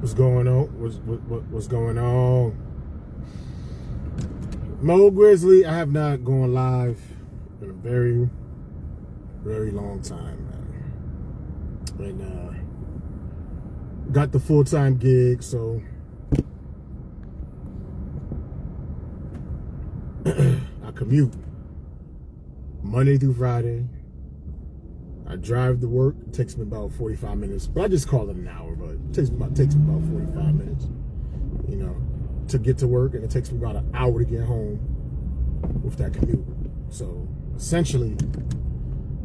What's going on? What's going on? Mo Grizzly, I have not gone live in a very, very long time, man. And got the full-time gig, so I commute Monday through Friday. I drive to work. It takes me about 45 minutes, but I just call it an hour. But it takes me about 45 minutes, you know, to get to work, and it takes me about an hour to get home with that commute. So essentially,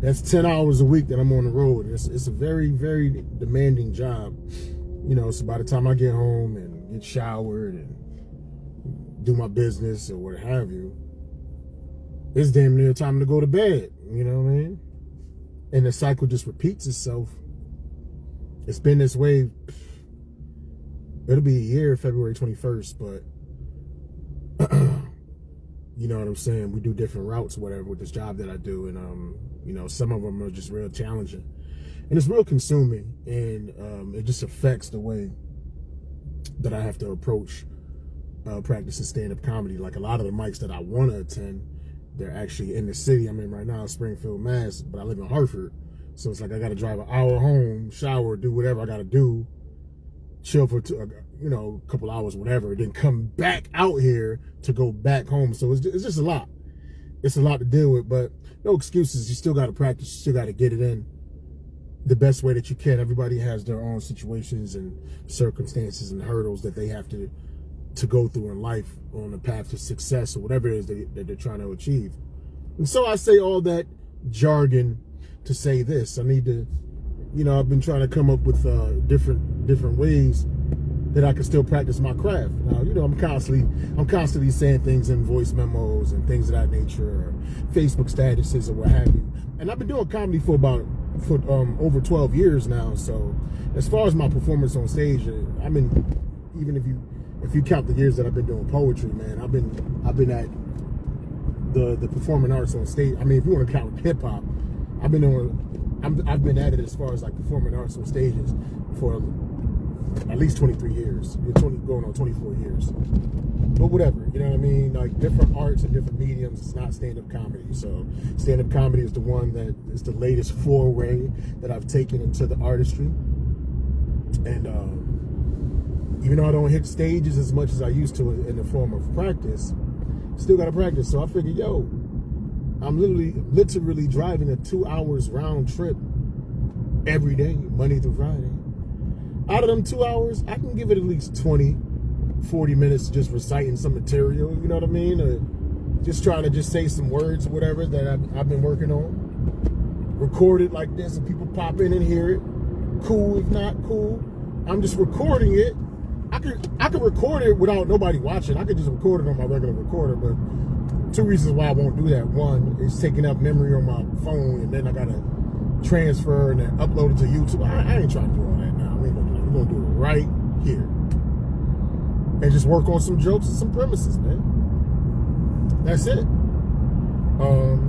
that's 10 hours a week that I'm on the road. It's a very, very demanding job, you know. So by the time I get home and get showered and do my business or what have you, it's damn near time to go to bed. You know what I mean? And the cycle just repeats itself. It's been this way. It'll be a year, February 21st, but you know what I'm saying? We do different routes or whatever with this job that I do. And, you know, some of them are just real challenging. And it's real consuming. And it just affects the way that I have to approach practicing stand-up comedy. Like a lot of the mics that I want to attend, they're actually in the city I'm in right now, Springfield, Mass, but I live in Hartford. So it's like I got to drive an hour home, shower, do whatever I got to do, chill for a couple hours, whatever, then come back out here to go back home. So it's just a lot. It's a lot to deal with, but no excuses. You still got to practice. You still got to get it in the best way that you can. Everybody has their own situations and circumstances and hurdles that they have to go through in life on the path to success or whatever it is that they're trying to achieve. And so I say all that jargon to say this. I need to, you know, I've been trying to come up with different ways that I can still practice my craft. Now, you know, I'm constantly saying things in voice memos and things of that nature, or Facebook statuses or what have you. And I've been doing comedy for over 12 years now. So as far as my performance on stage, I mean, even if you count the years that I've been doing poetry, man, I've been at the performing arts on stage. I mean, if you want to count hip hop, I've been at it as far as like performing arts on stages for at least 23 years. Going on 24 years. But whatever, you know what I mean? Like different arts and different mediums. It's not stand-up comedy. So stand-up comedy is the one that is the latest foray that I've taken into the artistry. And even though I don't hit stages as much as I used to in the form of practice, still got to practice. So I figured, I'm literally driving a 2 hours round trip every day, Monday through Friday. Out of them 2 hours, I can give it at least 20, 40 minutes just reciting some material, you know what I mean? Or just trying to just say some words or whatever that I've been working on. Record it like this and people pop in and hear it. Cool, if not cool. I'm just recording it. I could record it without nobody watching. I could just record it on my regular recorder, but two reasons why I won't do that. One, it's taking up memory on my phone, and then I gotta transfer and then upload it to YouTube. I ain't trying to do all that now. We ain't gonna do that. We're gonna do it right here. And just work on some jokes and some premises, man. That's it.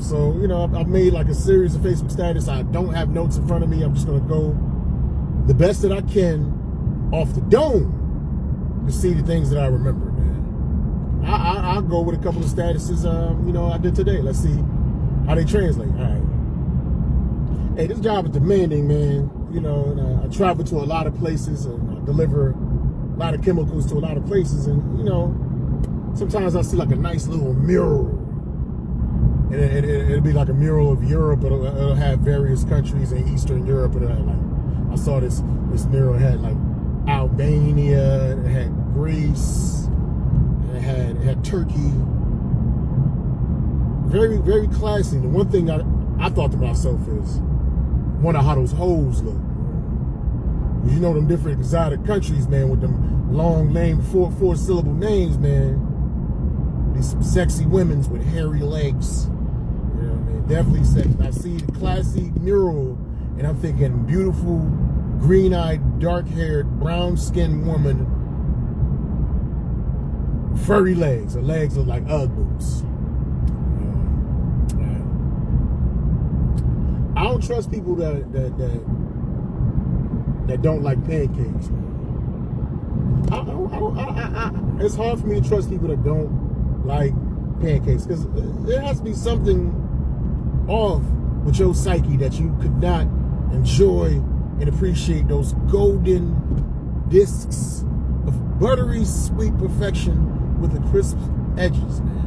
So, you know, I've made like a series of Facebook status. I don't have notes in front of me. I'm just gonna go the best that I can off the dome to see the things that I remember, man. I'll go with a couple of statuses, you know, I did today. Let's see how they translate. All right. Hey, this job is demanding, man. You know, and I travel to a lot of places and I deliver a lot of chemicals to a lot of places. And, you know, sometimes I see like a nice little mural. And it'll be like a mural of Europe. It'll have various countries in Eastern Europe. And like, I saw this mural had like Albania, it had Greece, it had Turkey. Very, very classy. The one thing I thought to myself is, wonder how those hoes look. You know them different exotic countries, man, with them long name, four syllable names, man. These some sexy women's with hairy legs. You know what I mean? Definitely sexy. I see the classy mural and I'm thinking beautiful, green-eyed, dark-haired, brown-skinned woman, furry legs. Her legs look like Ugg boots. I don't trust people that don't like pancakes, man. It's hard for me to trust people that don't like pancakes, because there has to be something off with your psyche that you could not enjoy and appreciate those golden discs of buttery sweet perfection with the crisp edges, man.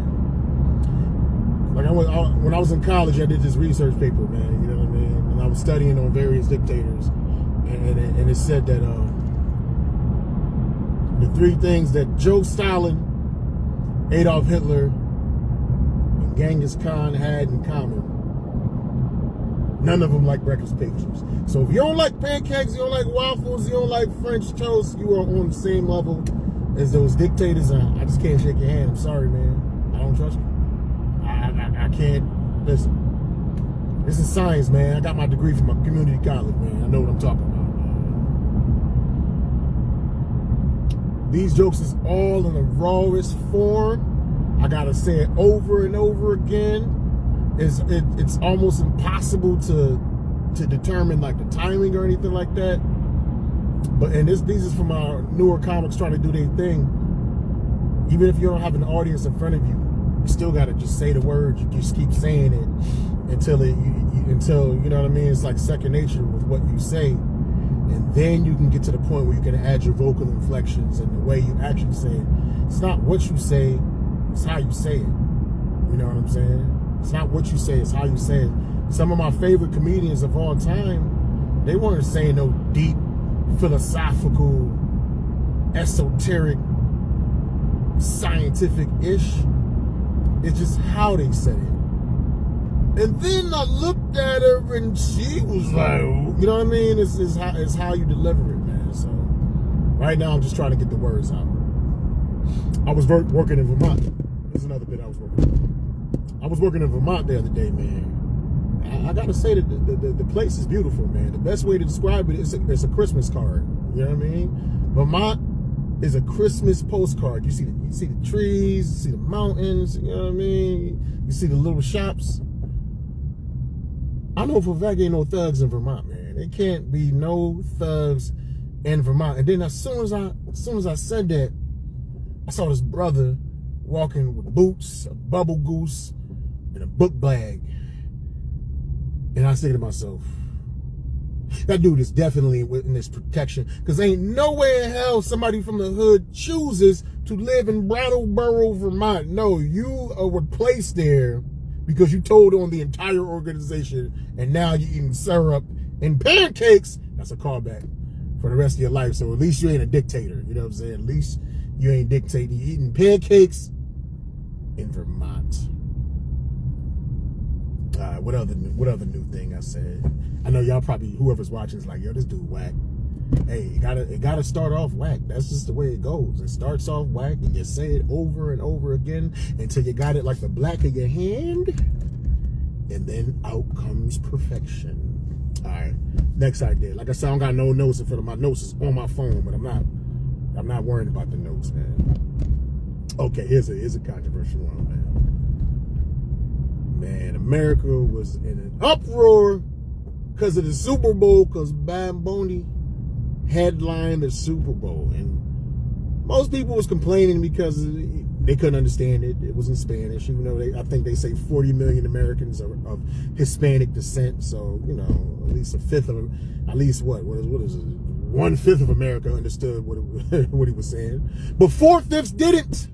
Like when I was in college, I did this research paper, man. You know what I mean? And I was studying on various dictators, and it said that the three things that Joe Stalin, Adolf Hitler, and Genghis Khan had in common, none of them like breakfast pastries. So if you don't like pancakes, you don't like waffles, you don't like French toast, you are on the same level as those dictators. And I just can't shake your hand. I'm sorry, man. I don't trust you. I can't. Listen, this is science, man. I got my degree from a community college, man. I know what I'm talking about. These jokes is all in the rawest form. I gotta say it over and over again. It's almost impossible to determine like the timing or anything like that. These is from our newer comics trying to do their thing. Even if you don't have an audience in front of you, you still gotta just say the words. You just keep saying it until you know what I mean. It's like second nature with what you say. And then you can get to the point where you can add your vocal inflections and the way you actually say it. It's not what you say, it's how you say it. You know what I'm saying? It's not what you say, it's how you say it. Some of my favorite comedians of all time, they weren't saying no deep, philosophical, esoteric, scientific-ish. It's just how they said it. And then I looked at her and she was like, you know what I mean? It's how you deliver it, man. So right now I'm just trying to get the words out. I was working in Vermont. There's another bit I was working on. I was working in Vermont the other day, man. I gotta say that the place is beautiful, man. The best way to describe it is it's a Christmas card. You know what I mean? Vermont is a Christmas postcard. You see the trees, you see the mountains, you know what I mean? You see the little shops. I know for a fact ain't no thugs in Vermont, man. There can't be no thugs in Vermont. And then as soon as I said that, I saw this brother walking with boots, a bubble goose, and a book bag. And I was thinking to myself, that dude is definitely in witness protection, because ain't no way in hell somebody from the hood chooses to live in Brattleboro, Vermont. No, you were placed there because you told on the entire organization, and now you're eating syrup and pancakes. That's a callback for the rest of your life. So at least you ain't a dictator. You know what I'm saying? At least you ain't dictating. You're eating pancakes in Vermont. What other new thing I said? I know y'all probably, whoever's watching is like, yo, this dude whack. Hey, it gotta start off whack. That's just the way it goes. It starts off whack and you say it over and over again until you got it like the back of your hand, and then out comes perfection. All right, next idea. Like I said, I don't got no notes in front of my notes. It's on my phone, but I'm not worried about the notes, man. Okay, here's a controversial one, man. Man, America was in an uproar because of the Super Bowl, because Bamboni headlined the Super Bowl, and most people was complaining because they couldn't understand it. It was in Spanish, even though I think they say 40 million Americans are of Hispanic descent. So, you know, at least what is it? 1/5 of America understood what he was saying, but 4/5 didn't.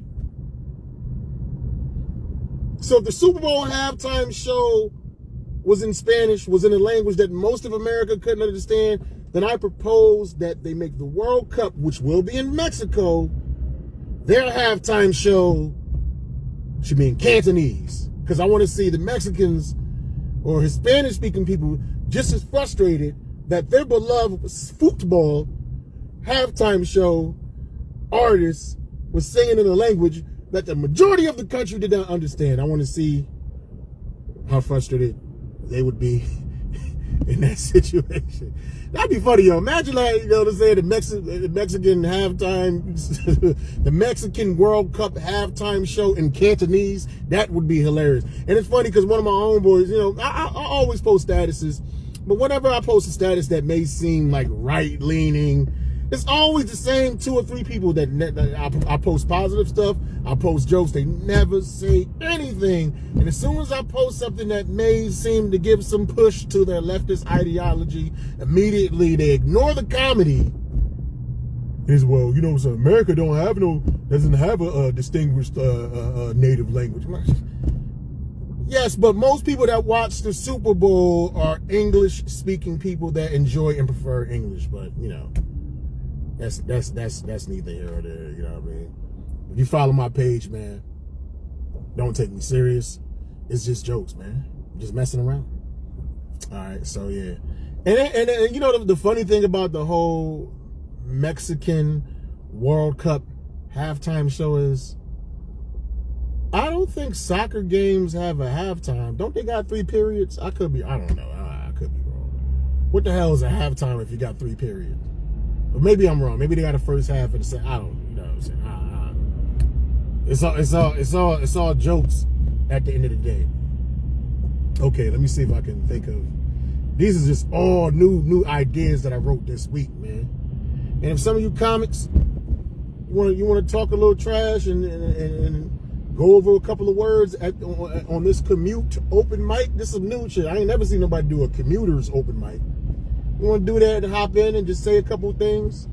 So if the Super Bowl halftime show was in Spanish, was in a language that most of America couldn't understand, then I propose that they make the World Cup, which will be in Mexico, their halftime show should be in Cantonese. Because I want to see the Mexicans or Hispanic-speaking people just as frustrated that their beloved football halftime show artists was singing in a language that the majority of the country did not understand. I want to see how frustrated they would be in that situation. That'd be funny, yo. Imagine, like, you know what I'm saying, the Mexican halftime, the Mexican World Cup halftime show in Cantonese. That would be hilarious. And it's funny because one of my homeboys, you know, I always post statuses, but whenever I post a status that may seem like right-leaning, It's always the same 2 or 3 people that I post positive stuff, I post jokes, they never say anything. And as soon as I post something that may seem to give some push to their leftist ideology, immediately they ignore the comedy. Is, well, you know, so America doesn't have a distinguished native language. Yes, but most people that watch the Super Bowl are English-speaking people that enjoy and prefer English. But you know, that's neither here or there. You know what I mean? If you follow my page, man, don't take me serious. It's just jokes, man. I'm just messing around. All right, so yeah, and you know the funny thing about the whole Mexican World Cup halftime show is, I don't think soccer games have a halftime. Don't they got 3 periods? I don't know. I could be wrong. What the hell is a halftime if you got 3 periods? But maybe I'm wrong. Maybe they got a first half and the second. I don't know. You know what I'm saying? It's all jokes at the end of the day. Okay, let me see if I can think of. These are just all new ideas that I wrote this week, man. And if some of you comics you want to talk a little trash and go over a couple of words on this commute open mic, this is some new shit. I ain't never seen nobody do a commuter's open mic. You want to do that and hop in and just say a couple of things?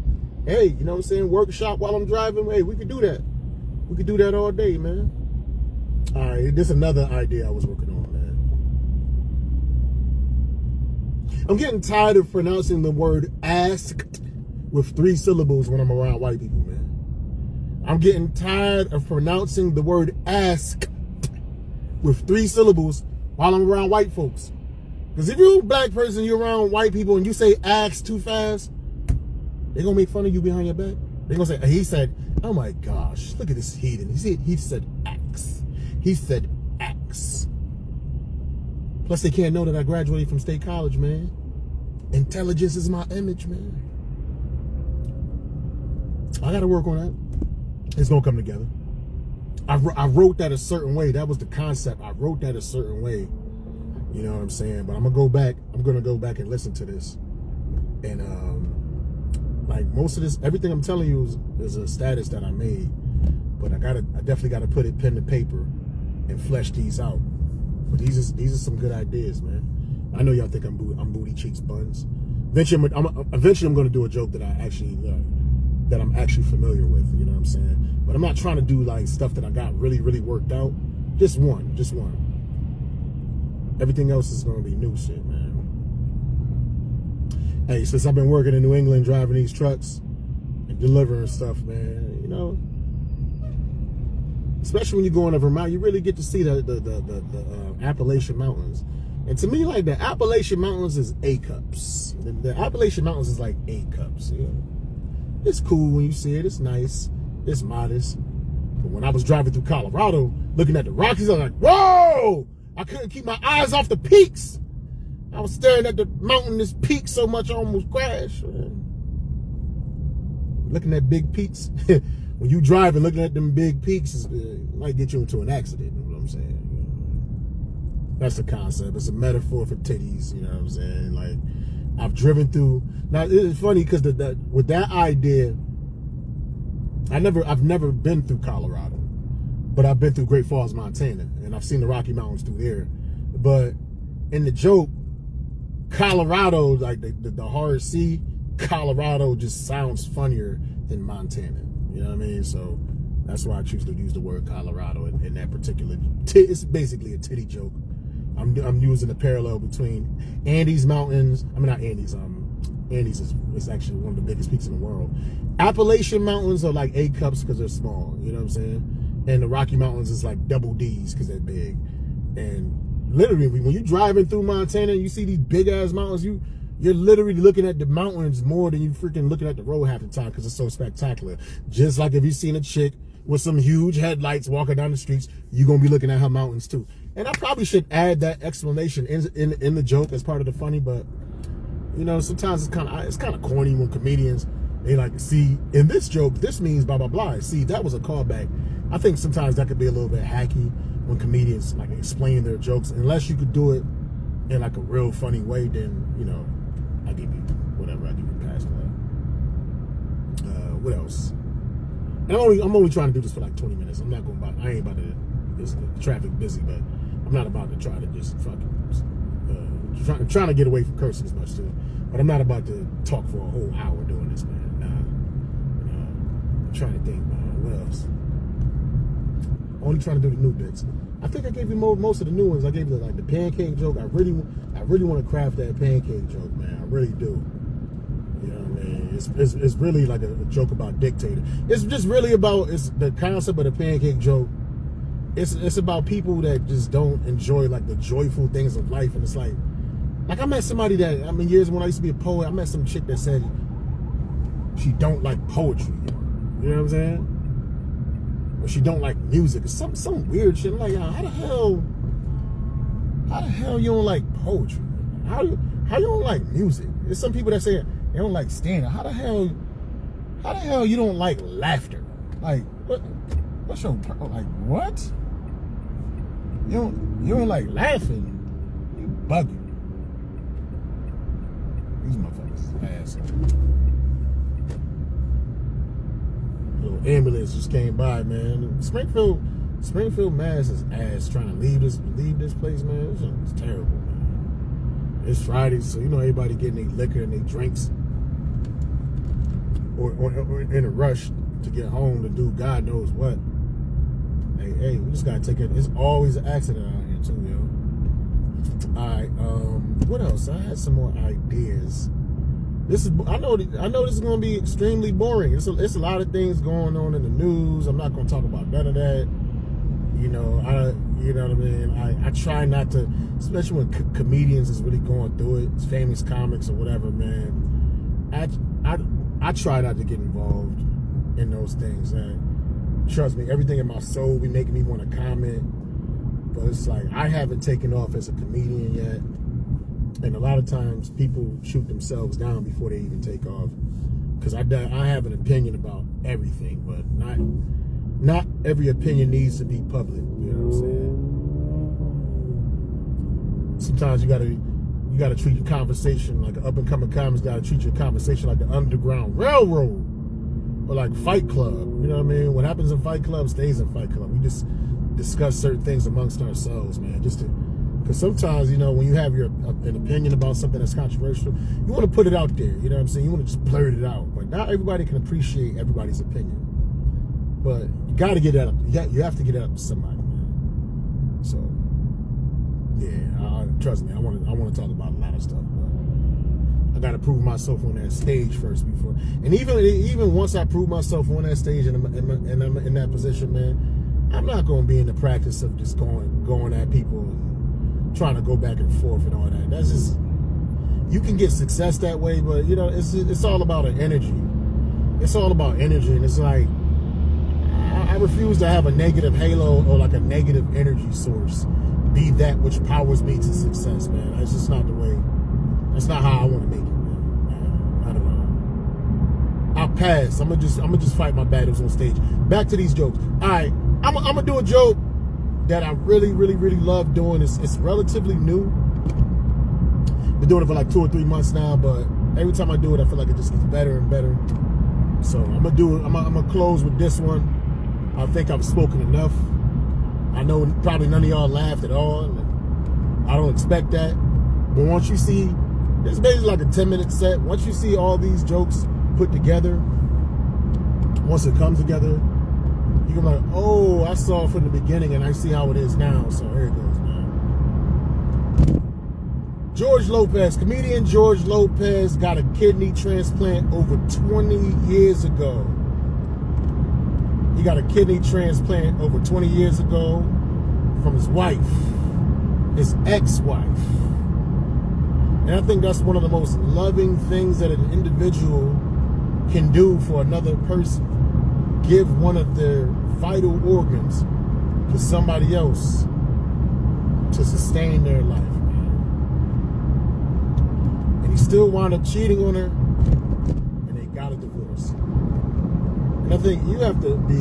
Hey, you know what I'm saying? Workshop while I'm driving. Hey, we could do that. We could do that all day, man. All right, this is another idea I was working on, man. I'm getting tired of pronouncing the word asked with 3 syllables when I'm around white people, man. I'm getting tired of pronouncing the word ask with 3 syllables while I'm around white folks. Because if you're a black person, you're around white people, and you say ask too fast, they're going to make fun of you behind your back. They're going to say, he said, oh my gosh, look at this heathen. He said ax. He said ax. Plus, they can't know that I graduated from State College, man. Intelligence is my image, man. I got to work on that. It's going to come together. I wrote that a certain way. That was the concept. I wrote that a certain way. You know what I'm saying? But I'm going to go back. I'm going to go back and listen to this. And like most of this, everything I'm telling you is a status that I made. But I definitely got to put it pen to paper and flesh these out. But these are some good ideas, man. I know y'all think I'm booty cheeks buns. Eventually I'm going to do a joke that I'm actually familiar with. You know what I'm saying? But I'm not trying to do like stuff that I got really worked out. Just one. Everything else is going to be new shit, man. Hey, since I've been working in New England, driving these trucks and delivering stuff, man, you know, especially when you go into Vermont, you really get to see the Appalachian Mountains. And to me, like, the Appalachian Mountains is A-cups. The Appalachian Mountains is like A-cups. You know? It's cool when you see it. It's nice. It's modest. But when I was driving through Colorado, looking at the Rockies, I was like, whoa! I couldn't keep my eyes off the peaks. I was staring at the mountainous peaks so much I almost crashed. Man. Looking at big peaks. When you drive and looking at them big peaks, it might get you into an accident. You know what I'm saying? That's the concept. It's a metaphor for titties. You know what I'm saying? Like, I've driven through. Now it's funny because with that idea, I've never been through Colorado, but I've been through Great Falls, Montana, and I've seen the Rocky Mountains through there. But in the joke, Colorado, like the hard C, Colorado just sounds funnier than Montana. You know what I mean? So that's why I choose to use the word Colorado in that particular. It's basically a titty joke. I'm using a parallel between Andes Mountains. I mean, not Andes. Andes is actually one of the biggest peaks in the world. Appalachian Mountains are like A-cups because they're small. You know what I'm saying? And the Rocky Mountains is like double D's because they're big. And literally, when you're driving through Montana and you see these big ass mountains, you're literally looking at the mountains more than you freaking looking at the road half the time because it's so spectacular. Just like if you've seen a chick with some huge headlights walking down the streets, you're gonna be looking at her mountains too. And I probably should add that explanation in the joke as part of the funny, but you know, sometimes it's kind of corny when comedians, they like, see, in this joke, this means blah blah blah. See, that was a callback. I think sometimes that could be a little bit hacky when comedians like explain their jokes. Unless you could do it in like a real funny way, then you know, I give you whatever, I give you a pass for that. what else? And I'm only trying to do this for like 20 minutes. I'm not going about. I ain't about to. The traffic busy, but I'm not about to try to just fucking trying to get away from cursing as much too. But I'm not about to talk for a whole hour doing this, man. I'm trying to think, man. What else? Only trying to do the new bits. I think I gave you most of the new ones. I gave you the pancake joke. I really want to craft that pancake joke, man. I really do. You know what I mean? It's really like a joke about dictator. It's just really about the concept of the pancake joke. It's about people that just don't enjoy like the joyful things of life, and it's like I met somebody that years when I used to be a poet, I met some chick that said she don't like poetry. You know what I'm saying? Or she don't like music. It's some weird shit. I'm like, how the hell you don't like poetry? How you don't like music? There's some people that say they don't like stand-up. How the hell you don't like laughter? Like what's your like what? You don't like laughing? You bugging. These motherfuckers assholes. Little ambulance just came by, man. Springfield, Mass is ass trying to leave this place, man. It's terrible, man. It's Friday, so you know everybody getting their liquor and their drinks, or in a rush to get home to do God knows what. Hey, we just gotta take it. It's always an accident out here too, yo. All right, what else? I had some more ideas. I know this is gonna be extremely boring. It's a lot of things going on in the news. I'm not gonna talk about none of that. You know what I mean. I try not to, especially when comedians is really going through it. It's famous comics or whatever, man. I try not to get involved in those things. Trust me, everything in my soul be making me want to comment, but it's like I haven't taken off as a comedian yet, and a lot of times people shoot themselves down before they even take off, because I have an opinion about everything, but not every opinion needs to be public. You know what I'm saying? Sometimes you gotta treat your conversation like an up and coming comics. Gotta treat your conversation like the Underground Railroad. Or like Fight Club, you know what I mean? What happens in Fight Club stays in Fight Club. We just discuss certain things amongst ourselves, man. Because sometimes, you know, when you have an opinion about something that's controversial, you want to put it out there. You know what I'm saying? You want to just blurt it out. But not everybody can appreciate everybody's opinion. But you got to get that up. You have to get that up to somebody, man. So, yeah, trust me, I want to talk about a lot of stuff. I gotta prove myself on that stage first before, and even once I prove myself on that stage and I'm in that position, man, I'm not gonna be in the practice of just going at people and trying to go back and forth and all that. That's just, you can get success that way, but you know it's all about an energy. It's all about energy, and it's like I refuse to have a negative halo or like a negative energy source be that which powers me to success, man. It's just not the way. That's not how I want to make it, man. I don't know. I'll pass. I'm gonna just fight my battles on stage. Back to these jokes. All right, I'm gonna do a joke that I really love doing. It's relatively new. Been doing it for like 2 or 3 months now, but every time I do it, I feel like it just gets better and better. So I'm gonna close with this one. I think I've spoken enough. I know probably none of y'all laughed at all. I don't expect that. But once you see, it's basically like a 10-minute set. Once you see all these jokes put together, once it comes together, you can be like, oh, I saw it from the beginning and I see how it is now. So here it goes, man. George Lopez, comedian George Lopez got a kidney transplant over 20 years ago. He got a kidney transplant over 20 years ago from his wife, his ex-wife. And I think that's one of the most loving things that an individual can do for another person. Give one of their vital organs to somebody else to sustain their life, man. And he still wound up cheating on her, and they got a divorce. And I think you have to be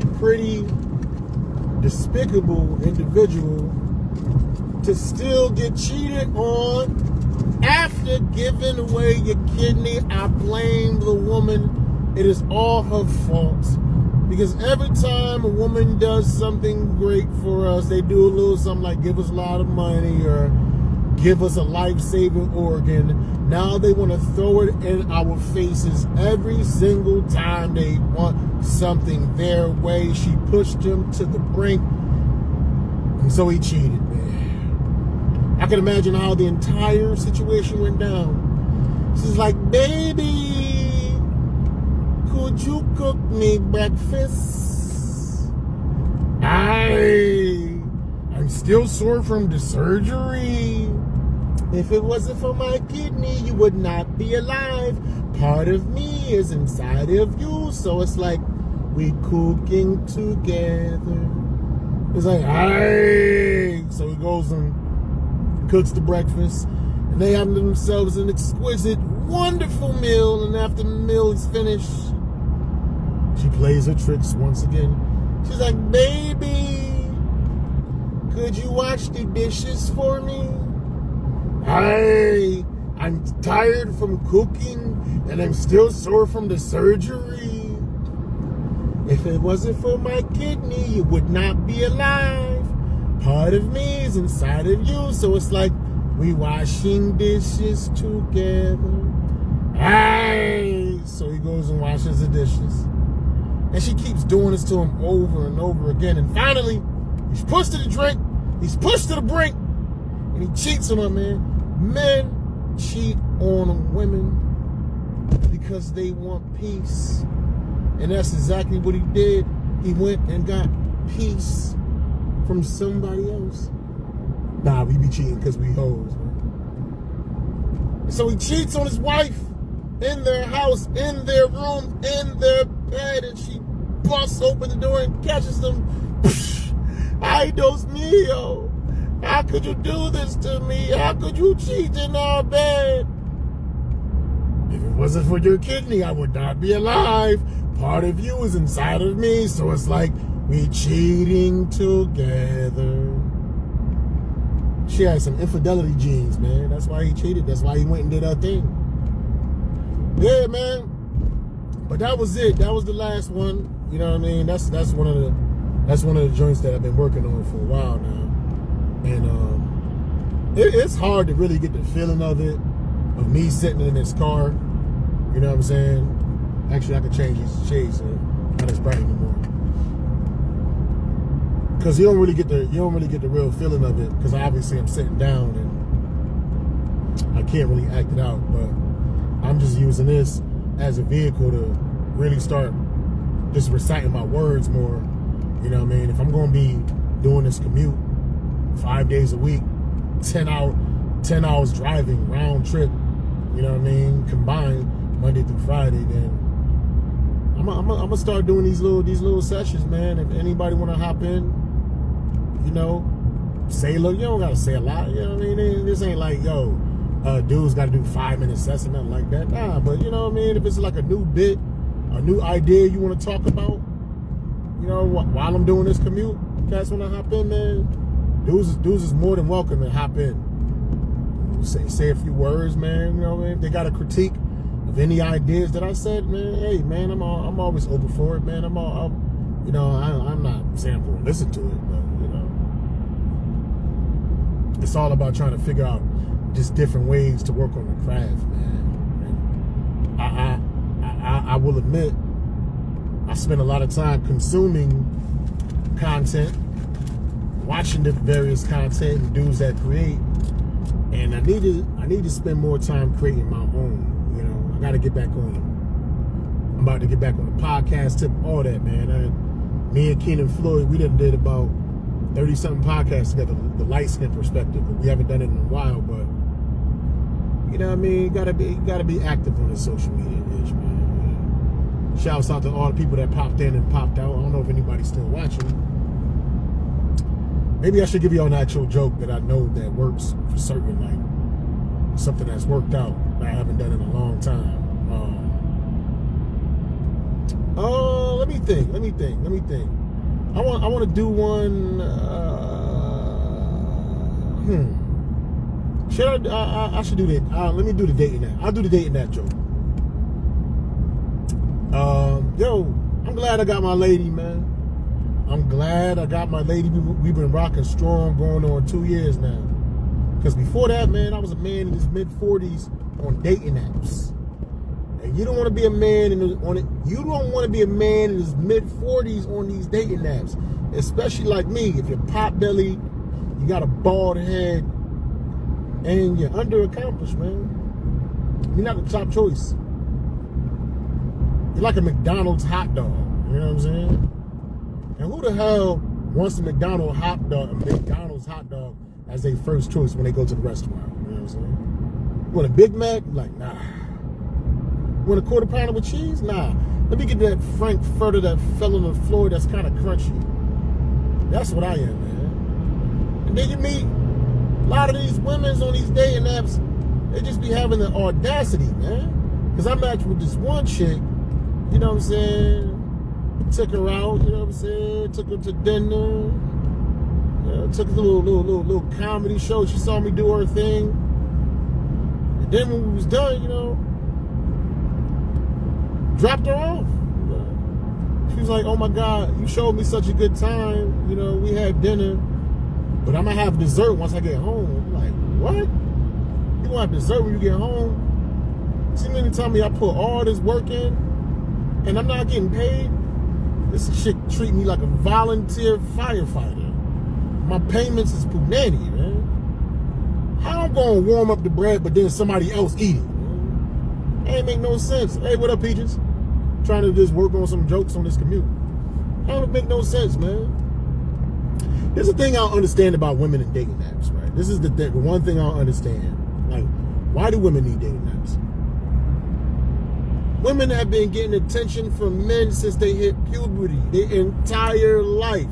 a pretty despicable individual to still get cheated on after giving away your kidney. I blame the woman it is all her fault. Because every time a woman does something great for us, they do a little something like give us a lot of money or give us a life-saving organ. Now they want to throw it in our faces every single time they want something their way. She pushed him to the brink, and so he cheated, man. I can imagine how the entire situation went down. She's like, baby, could you cook me breakfast? I'm still sore from the surgery. If it wasn't for my kidney, you would not be alive. Part of me is inside of you, so it's like we cooking together. It's like, hey. So he goes and cooks the breakfast, and they have themselves an exquisite, wonderful meal. And after the meal is finished, she plays her tricks once again. She's like, baby, could you wash the dishes for me? Hey, I'm tired from cooking and I'm still sore from the surgery. If it wasn't for my kidney, you would not be alive. Part of me is inside of you, so it's like we washing dishes together. Hey, so he goes and washes the dishes. And she keeps doing this to him over and over again. And finally, he's pushed to the drink. He's pushed to the brink. And he cheats on her, man. Men cheat on women because they want peace. And that's exactly what he did. He went and got peace from somebody else. Nah, we be cheating because we hoes, man. So he cheats on his wife in their house, in their room, in their bed, and she busts open the door and catches them. Ay, Dios mío. How could you do this to me? How could you cheat in our bed? If it wasn't for your kidney, I would not be alive. Part of you is inside of me, so it's like we cheating together. She had some infidelity genes, man. That's why he cheated. That's why he went and did her thing. Yeah, man. But that was it. That was the last one. You know what I mean? That's one of the joints that I've been working on for a while now. And it's hard to really get the feeling of it, of me sitting in this car. You know what I'm saying? Actually, I could change these shades so not as bright anymore. Because you don't really get the real feeling of it. Because obviously I'm sitting down and I can't really act it out. But I'm just using this as a vehicle to really start just reciting my words more. You know what I mean? If I'm going to be doing this commute 5 days a week, 10 hours driving, round trip, you know what I mean, combined Monday through Friday, then I'm gonna start doing these little sessions, man. If anybody wanna hop in, you know, say, look, you don't gotta say a lot, you know what I mean? This ain't like, yo, dudes gotta do 5 minute session, nothing like that. Nah, but you know what I mean? If it's like a new bit, a new idea you wanna talk about, you know, while I'm doing this commute, guys wanna hop in, man. Dudes is more than welcome to hop in. Say a few words, man. You know what I mean? If they got a critique of any ideas that I said, man, hey, man, I'm always open for it, man. I'm not saying I'm gonna listen to it, but you know, it's all about trying to figure out just different ways to work on the craft, man. I will admit, I spend a lot of time consuming content, watching the various content and dudes that create, and I need to spend more time creating my own. You know, I got to get back on it. I'm about to get back on the podcast tip, all that, man. Me and Keenan Floyd, we done did about 30-something podcasts together, the light skin perspective, but we haven't done it in a while. But you know what I mean? Gotta be active on the social media page, man. Shouts out to all the people that popped in and popped out. I don't know if anybody's still watching. Maybe I should give you an actual joke that I know that works for certain, like something that's worked out that I haven't done in a long time. Let me think. I want to do one. Should I should do that. Let me do the dating app. I'll do the dating app joke. Yo, I'm glad I got my lady, man. I'm glad I got my lady. We've been rocking strong going on 2 years now. Because before that, man, I was a man in his mid-40s on dating apps. And you don't want to be a man you don't want to be a man in his mid-40s on these dating apps. Especially like me. If you're pot belly, you got a bald head, and you're underaccomplished, man. You're not the top choice. You're like a McDonald's hot dog. You know what I'm saying? And who the hell wants a McDonald's hot dog as their first choice when they go to the restaurant? You know what I'm saying? You want a Big Mac? Like, nah. You want a quarter pounder with cheese? Nah. Let me get that Frankfurter that fell on the floor that's kind of crunchy. That's what I am, man. And then you meet a lot of these women on these dating apps, they just be having the audacity, man. Because I matched with this one chick, you know what I'm saying? Took her out, you know what I'm saying? Took her to dinner. Took her to a little comedy show. She saw me do her thing. And then when we was done, you know, dropped her off. She was like, oh my God, you showed me such a good time. You know, we had dinner, but I'm gonna have dessert once I get home. I'm like, what? You gonna have dessert when you get home? See, many tell me I put all this work in and I'm not getting paid. This chick treat me like a volunteer firefighter. My payments is punani, man. How I'm gonna warm up the bread, but then somebody else eat it? Man? Ain't make no sense. Hey, what up, Peaches? Trying to just work on some jokes on this commute. That don't make no sense, man. There's a thing I don't understand about women and dating apps, right? This is the one thing I don't understand. Like, why do women need dating apps? Women have been getting attention from men since they hit puberty, their entire life.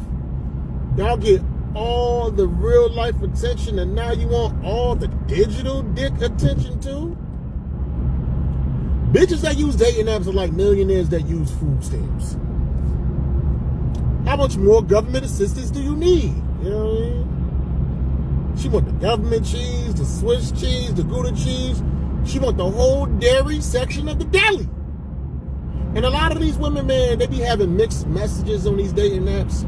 Y'all get all the real life attention, and now you want all the digital dick attention too? Bitches that use dating apps are like millionaires that use food stamps. How much more government assistance do you need? You know what I mean? She want the government cheese, the Swiss cheese, the Gouda cheese. She want the whole dairy section of the deli. And a lot of these women, man, they be having mixed messages on these dating apps.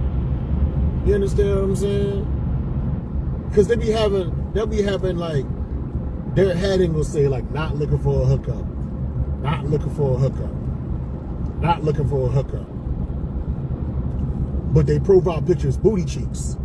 You understand what I'm saying? Because they'll be having like, their heading will say like, not looking for a hookup. Not looking for a hookup. Not looking for a hookup. But they profile pictures, booty cheeks.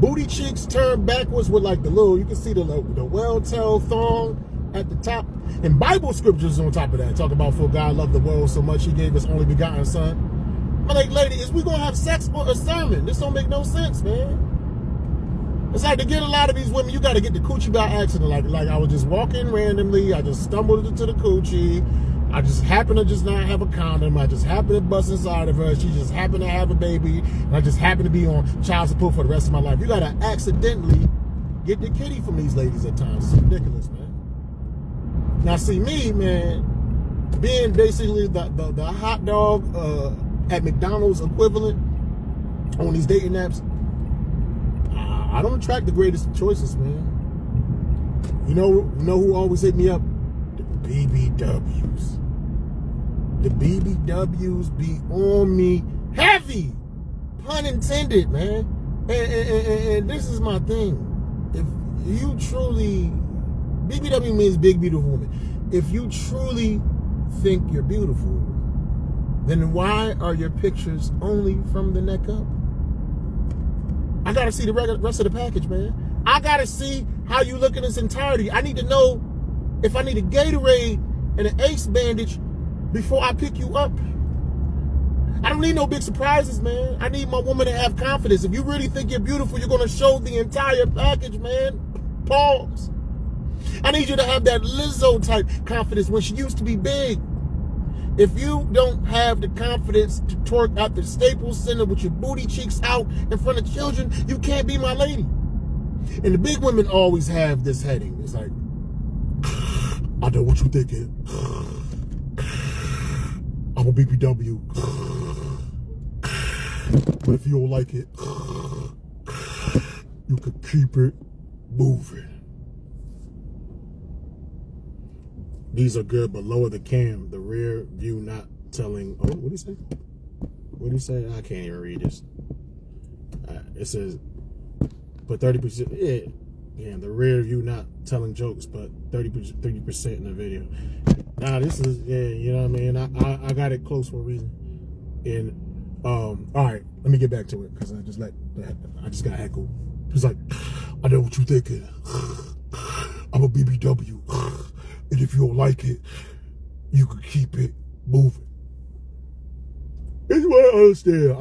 Booty cheeks turned backwards with like the little, you can see the well-tailed thong at the top. And Bible scriptures on top of that. Talk about, for God loved the world so much, he gave his only begotten son. I'm like, lady, is we gonna have sex or a sermon? This don't make no sense, man. It's like, to get a lot of these women, you gotta get the coochie by accident. Like I was just walking randomly, I just stumbled into the coochie. I just happened to just not have a condom. I just happened to bust inside of her. She just happened to have a baby. And I just happened to be on child support for the rest of my life. You gotta accidentally get the kitty from these ladies at times. It's ridiculous, man. Now, see me, man, being basically the hot dog at McDonald's equivalent on these dating apps, I don't attract the greatest choices, man. You know who always hit me up? The BBWs. The BBWs be on me heavy, pun intended, man. And this is my thing. If you truly, BBW means big beautiful woman. If you truly think you're beautiful, then why are your pictures only from the neck up? I gotta see the rest of the package, man. I gotta see how you look in its entirety. I need to know if I need a Gatorade and an Ace bandage before I pick you up. I don't need no big surprises, man. I need my woman to have confidence. If you really think you're beautiful, you're gonna show the entire package, man. Pause. I need you to have that Lizzo type confidence when she used to be big. If you don't have the confidence to twerk at the Staples Center with your booty cheeks out in front of children, you can't be my lady. And the big women always have this heading. It's like, I know what you thinking. I'm a BBW. But if you don't like it, you can keep it moving. These are good, but lower the cam. The rear view not telling. Oh, What do you say? What do you say? I can't even read this. It says, but 30%. Yeah, the rear view not telling jokes, but 30% in the video. Nah, this is, yeah, you know what I mean? I got it close for a reason. And all right, let me get back to it because I just got heckled. He's like, I know what you thinking. I'm a BBW, and if you don't like it, you can keep it moving. It's what I understand.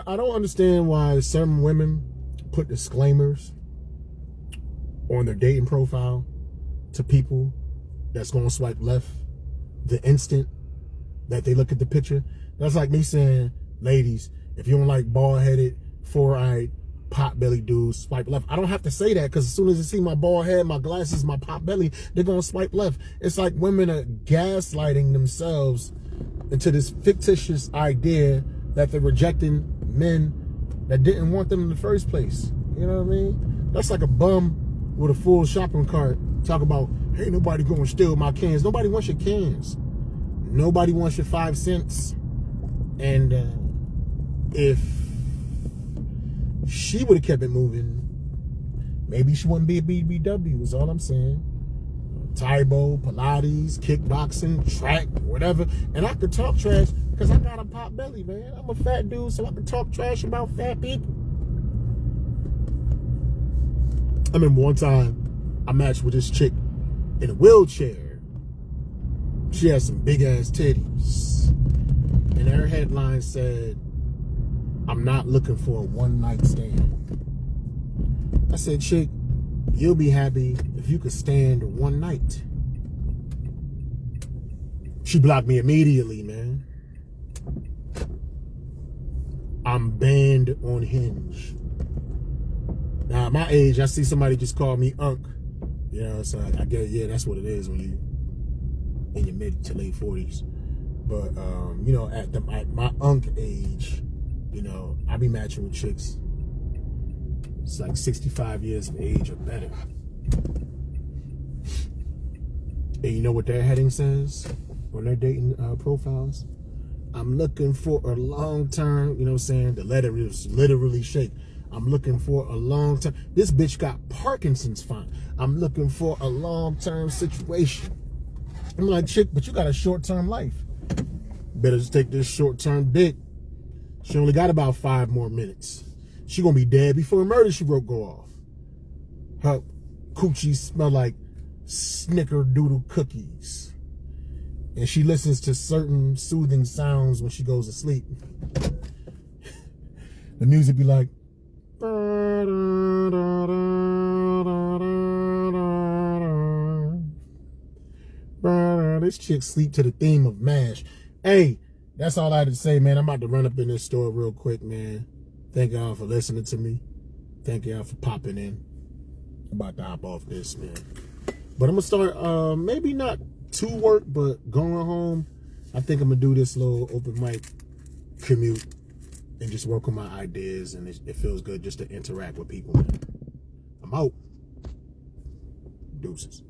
I don't understand why some women put disclaimers on their dating profile to people that's gonna swipe left the instant that they look at the picture. That's like me saying, ladies, if you don't like bald-headed, four-eyed, pot-belly dudes, swipe left. I don't have to say that because as soon as they see my bald head, my glasses, my pot belly, they're gonna swipe left. It's like women are gaslighting themselves into this fictitious idea that they're rejecting men that didn't want them in the first place. You know what I mean? That's like a bum with a full shopping cart talk about, hey, nobody gonna steal my cans. Nobody wants your cans. Nobody wants your 5 cents. And if she would have kept it moving, maybe she wouldn't be a BBW, is all I'm saying. Taibo, Pilates, kickboxing, track, whatever. And I could talk trash because I got a pot belly, man. I'm a fat dude, so I can talk trash about fat people. I remember one time I matched with this chick in a wheelchair. She had some big ass titties. And her headline said, I'm not looking for a one-night stand. I said, chick, you'll be happy if you could stand one night. She blocked me immediately, man. I'm banned on Hinge. Now, at my age, I see somebody just call me Unc. You know, so I get, yeah, that's what it is when you in your mid to late 40s. But, you know, at my Unc age, you know, I be matching with chicks. It's like 65 years of age or better. And you know what their heading says on their dating profiles? I'm looking for a long-term, you know what I'm saying? The letter is literally shake. I'm looking for a long-term. This bitch got Parkinson's fine. I'm looking for a long-term situation. I'm like, chick, but you got a short-term life. Better just take this short-term dick. She only got about 5 more minutes. She gonna be dead before murder she wrote go off. Her coochie smell like snickerdoodle cookies. And she listens to certain soothing sounds when she goes to sleep. The music be like, this chick sleep to the theme of MASH. Hey, that's all I had to say, man. I'm about to run up in this store real quick, man. Thank y'all for listening to me. Thank y'all for popping in. I'm about to hop off this, man. But I'm going to start, maybe not to work, but going home. I think I'm going to do this little open mic commute and just work on my ideas. And it feels good just to interact with people, man. I'm out. Deuces.